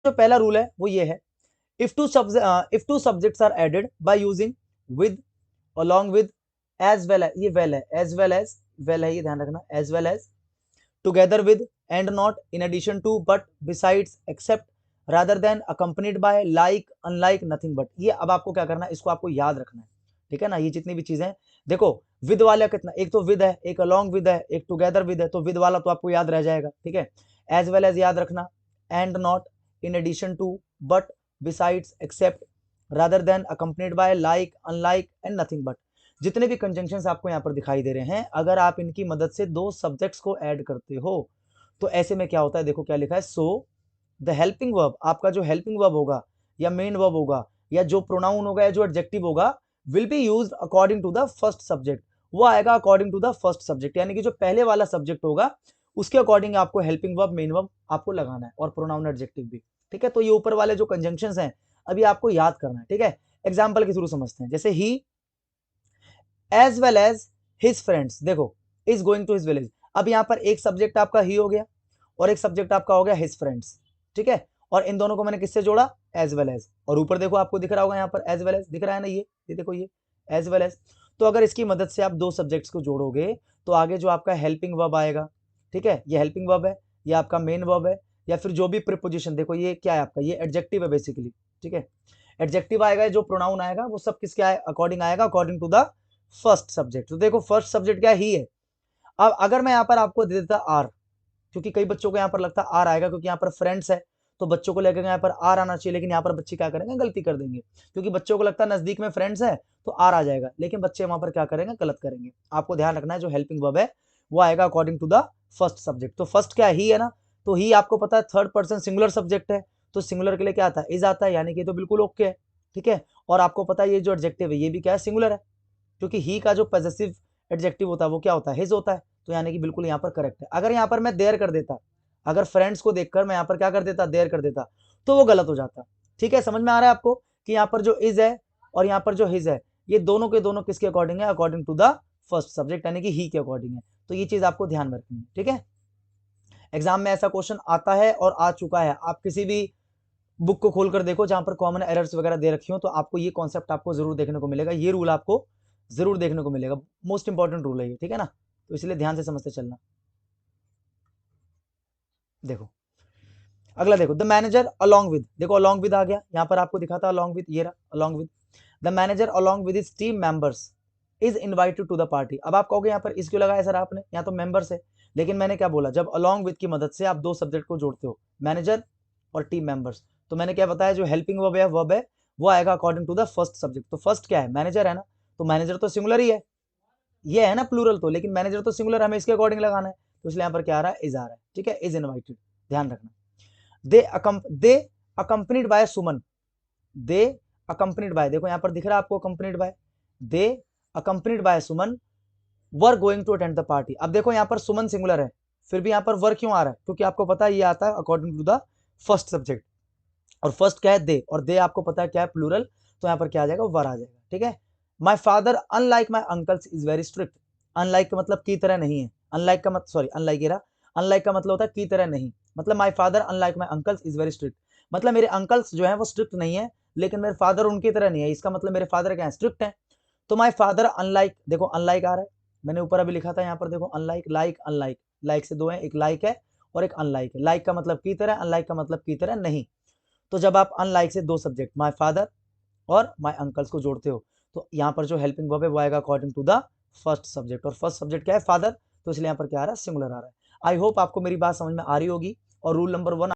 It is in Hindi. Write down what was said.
जो पहला रूल है वो ये है, if two subjects are added by using with, along with, as well as, ये well है, as well as, well है ये ध्यान रखना, as well as, together with, and not, in addition to, but, besides, except, rather than, accompanied by, like, unlike, nothing but, ये अब आपको क्या करना है, इसको आपको याद रखना है, ठीक है ना। ये जितनी भी चीजें हैं, देखो विद वाला कितना, एक तो विद है, एक अलॉन्ग विद है, एक टुगेदर विद है, तो विद वाला तो आपको याद रह जाएगा, ठीक है। एज वेल एज याद रखना, and not, in addition to, but, besides, except, rather than, accompanied by, like, unlike and nothing but, जितने भी कंजंक्शंस आपको यहाँ पर दिखाई दे रहे हैं, अगर आप इनकी मदद से दो सब्जेक्ट्स को ऐड करते हो तो ऐसे में क्या होता है, देखो क्या लिखा है, सो द हेल्पिंग वर्ब, आपका जो हेल्पिंग वर्ब होगा या मेन वर्ब होगा या जो प्रोनाउन होगा या जो एडजेक्टिव होगा, will be used according to the first subject, वो आएगा according to the first subject, यानी कि जो पहले वाला सब्जेक्ट होगा उसके अकॉर्डिंग आपको हेल्पिंग वर्ब, मेन वर्ब आपको लगाना है और प्रोनाउन एडजेक्टिव भी, ठीक है। तो ये ऊपर वाले जो कंजंक्शंस हैं अभी आपको याद करना है, ठीक है। एग्जांपल के थ्रू समझते हैं, जैसे ही as well as his friends, देखो is going to his village, अब यहां पर एक सब्जेक्ट आपका ही हो गया और एक सब्जेक्ट आपका हो गया हिज फ्रेंड्स, ठीक है। और इन दोनों को मैंने किससे जोड़ा, एज वेल एज, और ऊपर देखो आपको दिख रहा होगा यहाँ पर एज वेल एज दिख रहा है ना, ये देखो ये एज वेल एज। तो अगर इसकी मदद से आप दो सब्जेक्ट्स को जोड़ोगे तो आगे जो आपका हेल्पिंग वर्ब आएगा, ठीक है, ये हेल्पिंग वर्ब है, ये आपका मेन वर्ब है, या फिर जो भी प्रीपोजिशन, देखो ये क्या है आपका, ये एडजेक्टिव है बेसिकली, ठीक है। एडजेक्टिव आएगा, जो प्रोनाउन आएगा वो सब किसके अकॉर्डिंग आएगा, according to the first subject. तो देखो फर्स्ट सब्जेक्ट क्या ही है। अब अगर मैं यहाँ पर आपको दे देता आर, क्योंकि कई बच्चों को यहाँ पर लगता है आर आएगा क्योंकि यहाँ पर फ्रेंड्स है, तो बच्चों को लेकर यहाँ पर आर आना चाहिए, लेकिन यहाँ पर बच्चे क्या करेंगे, गलती कर देंगे, क्योंकि बच्चों को लगता है नजदीक में फ्रेंड्स है तो आर आ जाएगा, लेकिन बच्चे वहां पर क्या करेंगे, गलत करेंगे। आपको ध्यान रखना है जो हेल्पिंग वर्ब है वो आएगा according to the first subject. तो फर्स्ट क्या ही है ना, तो ही आपको पता है थर्ड पर्सन सिंगुलर सब्जेक्ट है, तो सिंगुलर के लिए क्या आता है, इज आता है, यानी कि तो बिल्कुल ओके है, ठीक है। और आपको पता है ये जो एडजेक्टिव है ये भी क्या है, सिंगुलर है, क्योंकि ही का जो पॉजेसिव एडजेक्टिव होता है वो क्या होता है, हिज होता है, तो यानी कि बिल्कुल यहाँ पर करेक्ट है। अगर यहाँ पर मैं देयर कर देता, अगर फ्रेंड्स को देखकर मैं यहाँ पर क्या कर देता, देयर कर देता, तो वो गलत हो जाता, ठीक है। समझ में आ रहा है आपको कि यहाँ पर जो इज है और यहाँ पर जो हिज है, ये दोनों के दोनों किसके अकॉर्डिंग है, according to the first subject, यानी कि ही के अकॉर्डिंग है। तो ये चीज आपको ध्यान में रखनी है, ठीक है। एग्जाम में ऐसा क्वेश्चन आता है और आ चुका है, आप किसी भी बुक को खोलकर देखो जहां पर कॉमन एरर्स वगैरह दे रखी हो, तो आपको ये कॉन्सेप्ट आपको जरूर देखने को मिलेगा, ये रूल आपको जरूर देखने को मिलेगा, मोस्ट इंपॉर्टेंट रूल है ये, ठीक है ना। तो इसलिए ध्यान से समझते चलना। देखो अगला, देखो द मैनेजर अलॉन्ग विद, देखो अलॉन्ग विद आ गया, यहाँ पर आपको दिखा था अलॉन्ग विद, ये रहा along with, the manager along with his team members is invited to the party. अब आप कहोगे यहाँ पर इस क्यों लगाया सर आपने, यहाँ तो मेंबर्स है, लेकिन मैंने क्या बोला, जब अलॉन्ग विद की मदद से आप दो सब्जेक्ट को जोड़ते हो, मैनेजर और टीम मेंबर्स, तो मैंने क्या बताया, जो हेल्पिंग वर्ब है वो आएगा according to the first subject. तो फर्स्ट क्या है, मैनेजर है ना, तो मैनेजर तो सिंगुलर ही है, ये है ना प्लूरल तो, लेकिन मैनेजर तो सिंगुलर, हमें इसके अकॉर्डिंग लगाना है, तो इसलिए यहाँ पर क्या आ रहा है, इज आ रहा है, ठीक है, इज इनवाइटेड, ध्यान रखना। They accompanied by Suman, they accompanied by, देखो यहाँ पर दिख रहा है आपको accompanied by, they accompanied by Suman were going to attend the party. अब देखो यहाँ पर सुमन सिंगुलर है, फिर भी यहाँ पर वर क्यों आ रहा है, क्योंकि आपको पता है ये आता है according to the first subject, और फर्स्ट क्या है, दे, और दे आपको पता है क्या है, प्लूरल, तो यहाँ पर क्या आ जाएगा, वर आ जाएगा, ठीक है। My father unlike my uncles is very strict, unlike का मतलब की तरह नहीं है, अनलाइक का मतलब, सॉरी अनलाइक रहा, अनलाइक का मतलब होता है की तरह नहीं, मतलब my father unlike my uncles is very strict, मतलब मेरे अंकल्स जो है वो स्ट्रिक्ट नहीं है, लेकिन मेरे फादर उनकी तरह नहीं है, इसका मतलब मेरे फादर क्या है, स्ट्रिक्ट है। तो माई फादर अनलाइक, देखो अनलाइक आ रहा है, मैंने ऊपर अभी लिखा था यहाँ पर, देखो अनलाइक, लाइक, अनलाइक, लाइक से दो है, एक लाइक है और एक अनलाइक है, लाइक का मतलब की तरह, अनलाइक का मतलब की तरह नहीं। तो जब आप अनलाइक से दो सब्जेक्ट माई फादर और माई अंकल्स को जोड़ते हो, तो यहाँ पर जो हेल्पिंग वर्ब है वो आएगा according to the first subject, और फर्स्ट सब्जेक्ट क्या है, फादर, तो इसलिए यहाँ पर क्या आ रहा है, सिंगुलर आ रहा है। आई होप आपको मेरी बात समझ में आ रही होगी। और रूल नंबर 1